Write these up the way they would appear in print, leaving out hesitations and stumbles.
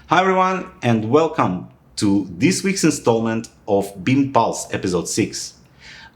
Hi everyone, and welcome to this week's installment of BEAM Pulse episode 6.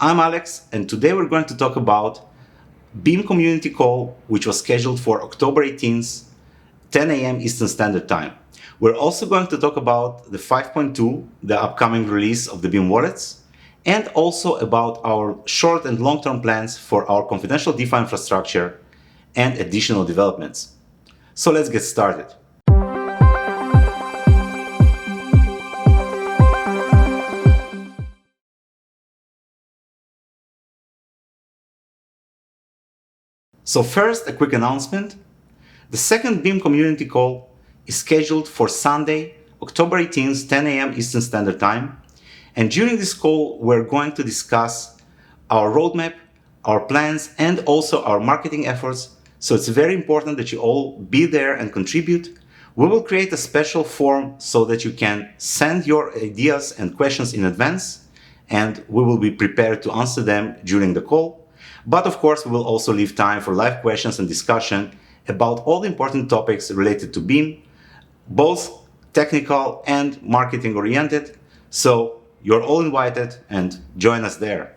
I'm Alex, and today we're going to talk about BEAM community call, which was scheduled for October 18th, 10 a.m. Eastern Standard Time. We're also going to talk about the 5.2, the upcoming release of the BEAM wallets, and also about our short and long-term plans for our confidential DeFi infrastructure and additional developments. So let's get started. So first, a quick announcement. The second BEAM community call is scheduled for Sunday, October 18th, 10 a.m. Eastern Standard Time. And during this call, we're going to discuss our roadmap, our plans, and also our marketing efforts. So it's very important that you all be there and contribute. We will create a special form so that you can send your ideas and questions in advance, and we will be prepared to answer them during the call. But of course, we will also leave time for live questions and discussion about all the important topics related to BEAM, both technical and marketing oriented. So you're all invited and join us there.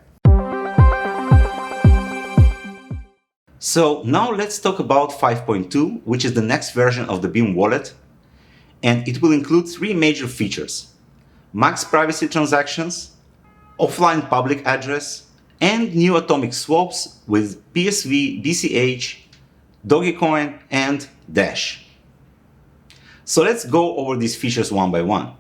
So now let's talk about 5.2, which is the next version of the BEAM wallet. And it will include three major features: max privacy transactions, offline public address, and new atomic swaps with BSV, BCH, Dogecoin, and Dash. So let's go over these features one by one.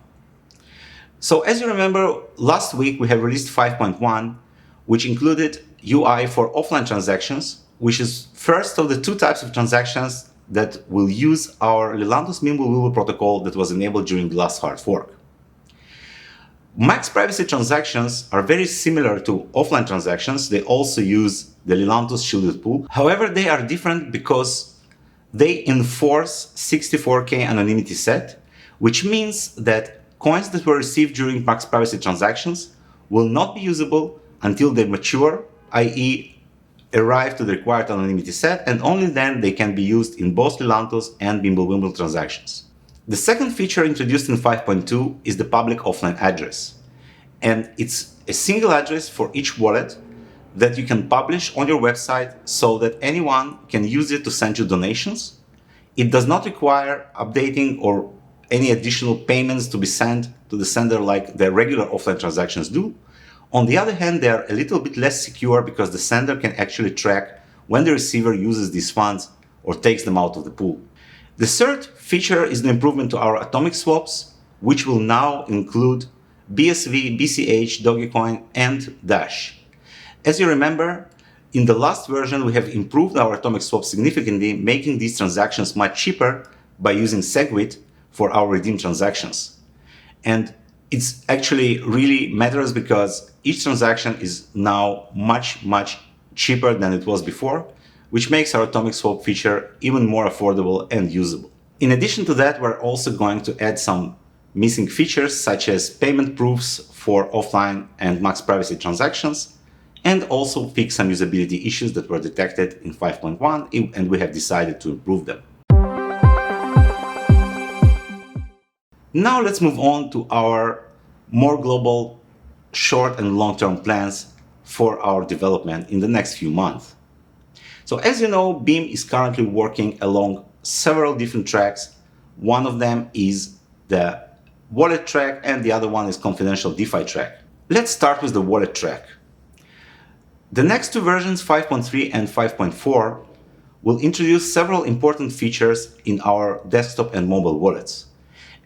So as you remember, last week we have released 5.1, which included UI for offline transactions, which is first of the two types of transactions that will use our Lilantos Mimblewimble protocol that was enabled during the last hard fork. Max privacy transactions are very similar to offline transactions. They also use the Lilantos shielded pool. However, they are different because they enforce 64K anonymity set, which means that coins that were received during max privacy transactions will not be usable until they mature, i.e. arrive to the required anonymity set, and only then they can be used in both Lilantos and Mimblewimble transactions. The second feature introduced in 5.2 is the public offline address. And it's a single address for each wallet that you can publish on your website so that anyone can use it to send you donations. It does not require updating or any additional payments to be sent to the sender like the regular offline transactions do. On the other hand, they are a little bit less secure because the sender can actually track when the receiver uses these funds or takes them out of the pool. The third feature is the improvement to our atomic swaps, which will now include BSV, BCH, Dogecoin, and Dash. As you remember, in the last version, we have improved our atomic swap significantly, making these transactions much cheaper by using SegWit for our redeem transactions. And it's actually really matters because each transaction is now much cheaper than it was before, which makes our atomic swap feature even more affordable and usable. In addition to that, we're also going to add some missing features such as payment proofs for offline and max privacy transactions, and also fix some usability issues that were detected in 5.1, and we have decided to improve them. Now let's move on to our more global short and long-term plans for our development in the next few months. So as you know, BEAM is currently working along several different tracks. One of them is the wallet track and the other one is confidential DeFi track. Let's start with the wallet track. The next two versions, 5.3 and 5.4, will introduce several important features in our desktop and mobile wallets.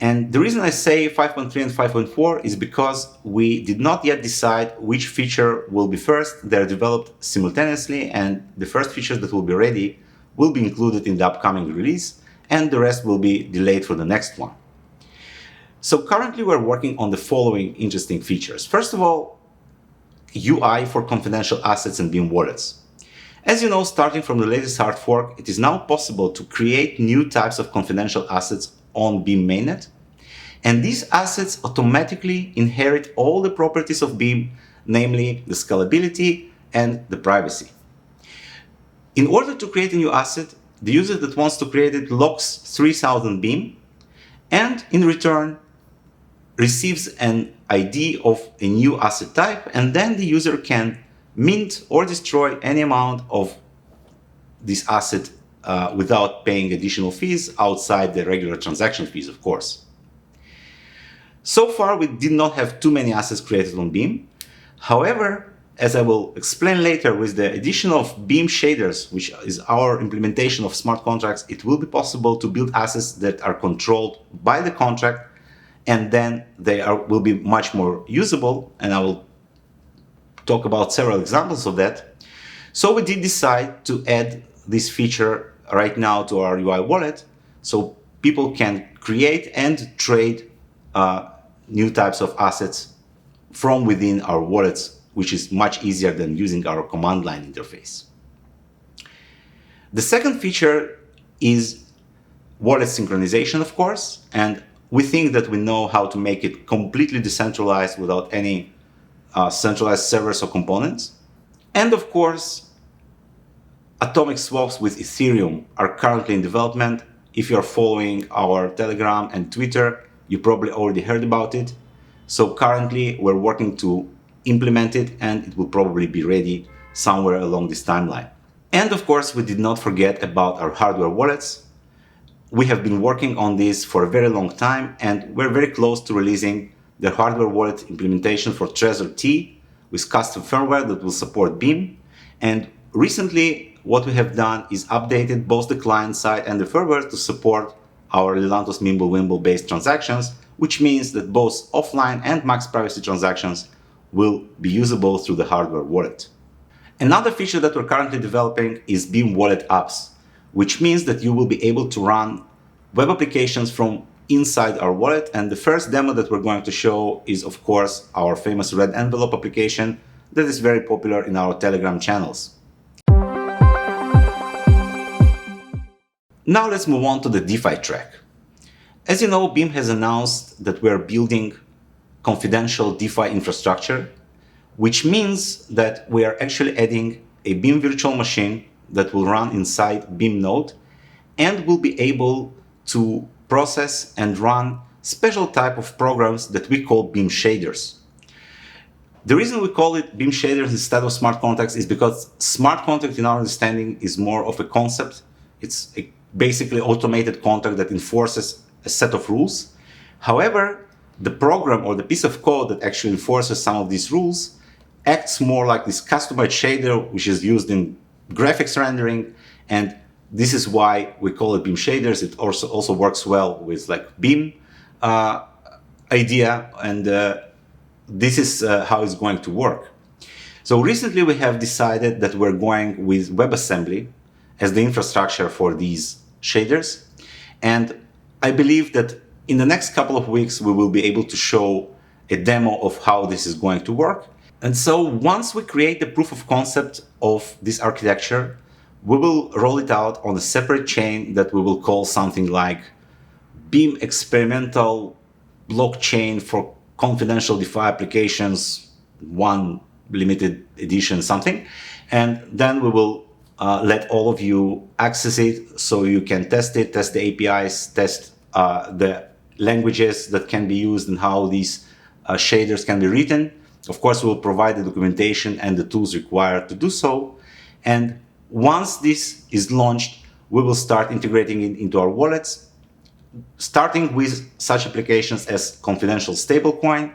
And the reason I say 5.3 and 5.4 is because we did not yet decide which feature will be first. They're developed simultaneously, and the first features that will be ready will be included in the upcoming release, and the rest will be delayed for the next one. So currently we're working on the following interesting features. First of all, UI for confidential assets and BEAM wallets. As you know, starting from the latest hard fork, it is now possible to create new types of confidential assets on BEAM mainnet. And these assets automatically inherit all the properties of BEAM, namely the scalability and the privacy. In order to create a new asset, the user that wants to create it locks 3000 BEAM, and in return receives an ID of a new asset type, and then the user can mint or destroy any amount of this asset without paying additional fees outside the regular transaction fees, of course. So far, we did not have too many assets created on BEAM. However, as I will explain later, with the addition of BEAM shaders, which is our implementation of smart contracts, it will be possible to build assets that are controlled by the contract, and then they will be much more usable, and I will talk about several examples of that. So we did decide to add this feature right now to our UI wallet, so people can create and trade new types of assets from within our wallets, which is much easier than using our command line interface. The second feature is wallet synchronization, of course, and we think that we know how to make it completely decentralized without any centralized servers or components. And of course, atomic swaps with Ethereum are currently in development. If you're following our Telegram and Twitter, you probably already heard about it. So currently we're working to implement it, and it will probably be ready somewhere along this timeline. And of course, we did not forget about our hardware wallets. We have been working on this for a very long time, and we're very close to releasing the hardware wallet implementation for Trezor T with custom firmware that will support BEAM. And recently, what we have done is updated both the client side and the firmware to support our Lelantos Mimblewimble based transactions, which means that both offline and max privacy transactions will be usable through the hardware wallet. Another feature that we're currently developing is BEAM Wallet Apps, which means that you will be able to run web applications from inside our wallet. And the first demo that we're going to show is, of course, our famous red envelope application that is very popular in our Telegram channels. Now let's move on to the DeFi track. As you know, BEAM has announced that we're building confidential DeFi infrastructure, which means that we are actually adding a BEAM virtual machine that will run inside BEAM node and will be able to process and run special type of programs that we call BEAM shaders. The reason we call it BEAM shaders instead of smart contracts is because smart contract, in our understanding, is more of a concept. It's a basically automated contract that enforces a set of rules. However, the program or the piece of code that actually enforces some of these rules acts more like this customized shader, which is used in graphics rendering, and this is why we call it BEAM shaders. It also works well with like BEAM idea, and this is how it's going to work. So recently we have decided that we're going with WebAssembly as the infrastructure for these shaders, and I believe that in the next couple of weeks we will be able to show a demo of how this is going to work. And so once we create the proof of concept of this architecture, we will roll it out on a separate chain that we will call something like BEAM Experimental Blockchain for Confidential DeFi Applications 1 limited edition something. And then we will let all of you access it so you can test it, test the APIs, test the languages that can be used and how these shaders can be written. Of course, we will provide the documentation and the tools required to do so. And once this is launched, we will start integrating it into our wallets, starting with such applications as confidential stablecoin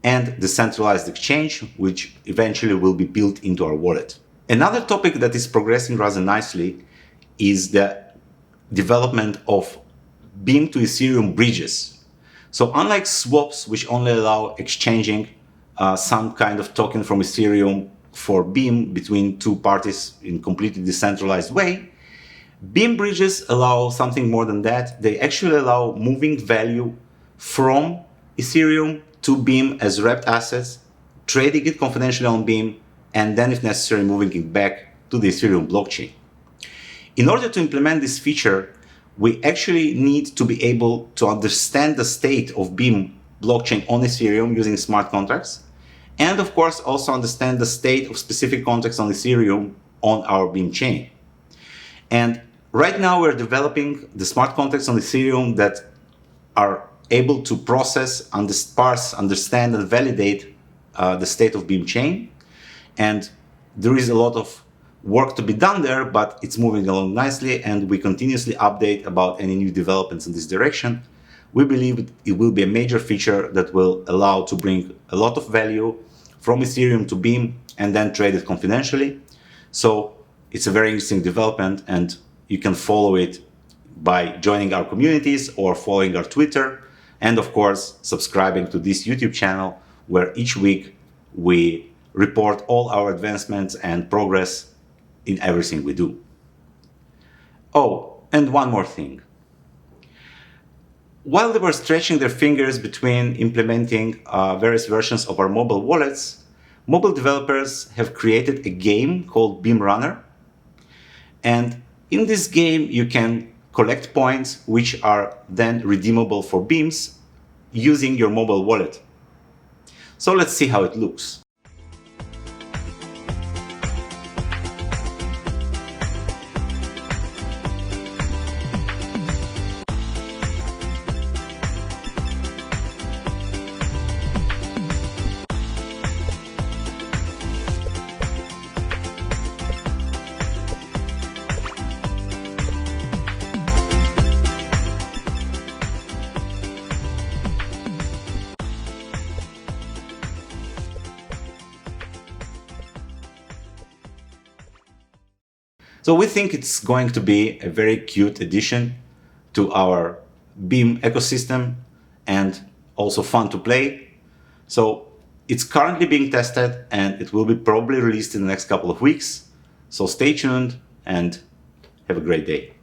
and decentralized exchange, which eventually will be built into our wallet. Another topic that is progressing rather nicely is the development of BEAM to Ethereum bridges. So unlike swaps, which only allow exchanging some kind of token from Ethereum for BEAM between two parties in completely decentralized way, BEAM bridges allow something more than that. They actually allow moving value from Ethereum to BEAM as wrapped assets, trading it confidentially on BEAM, and then if necessary moving it back to the Ethereum blockchain. In order to implement this feature, we actually need to be able to understand the state of BEAM blockchain on Ethereum using smart contracts, and of course also understand the state of specific contracts on Ethereum on our BEAM chain. And right now we're developing the smart contracts on Ethereum that are able to process, parse, understand, and validate the state of BEAM chain. And there is a lot of work to be done there, but it's moving along nicely, and we continuously update about any new developments in this direction. We believe it will be a major feature that will allow to bring a lot of value from Ethereum to BEAM and then trade it confidentially. So it's a very interesting development, and you can follow it by joining our communities or following our Twitter, and of course subscribing to this YouTube channel, where each week we report all our advancements and progress in everything we do. Oh, and one more thing. While they were stretching their fingers between implementing various versions of our mobile wallets, mobile developers have created a game called BEAM Runner. And in this game, you can collect points which are then redeemable for BEAMs using your mobile wallet. So let's see how it looks. So we think it's going to be a very cute addition to our BEAM ecosystem and also fun to play. So it's currently being tested, and it will be probably released in the next couple of weeks. So stay tuned and have a great day.